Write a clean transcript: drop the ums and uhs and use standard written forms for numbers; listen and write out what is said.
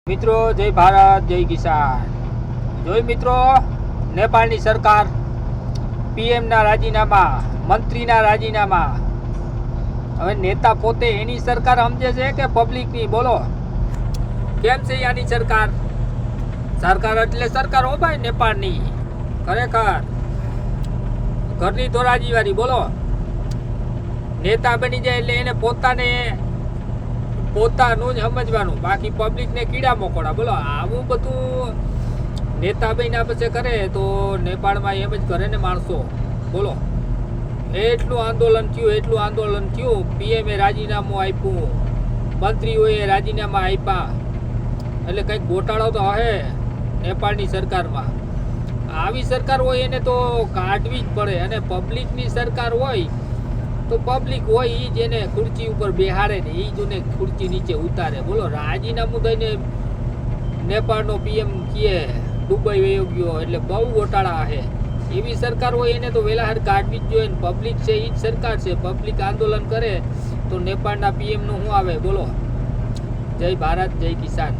મિત્રો જય ભારત જય કિસાન. જોઈ મિત્રો, નેપાળની સરકાર પીએમના રાજીનામા, મંત્રીના રાજીનામા. હવે નેતા પોતે એની સરકાર સમજે છે કે પબ્લિકની? બોલો કેમ છે આની સરકાર? સરકાર એટલે સરકાર હો ભાઈ નેપાળની, ખરેખર ઘરની ધોરાજી વાળી. બોલો નેતા બની જાય એટલે એને પોતાનું જ સમજવાનું, બાકી પબ્લિક ને કીડા મોકોડા. બોલો આવું બધું નેતા બન્યા પછી કરે તો નેપાળમાં એમ જ કરે ને માણસો. બોલો એટલું આંદોલન થયું. પીએમએ રાજીનામું આપ્યું, મંત્રીઓએ રાજીનામા આપ્યા, એટલે કંઈક ગોટાળો તો હે નેપાળની સરકારમાં. આવી સરકાર હોય એને તો કાઢવી જ પડે. અને પબ્લિકની સરકાર હોય તો પબ્લિક હોય એ જ એને ખુરચી ઉપર બેહાડે ને એ જ એને ખુરચી નીચે ઉતારે. બોલો રાજીનામું દઈને નેપાળનો પીએમ કહે દુબઈ વયો ગયો, એટલે બહુ ગોટાળા હે. એવી સરકાર હોય એને તો વહેલા હાર કાઢવી જ જોઈએ. પબ્લિક છે એ જ સરકાર છે. પબ્લિક આંદોલન કરે તો નેપાળના પીએમનું શું આવે? બોલો જય ભારત જય કિસાન.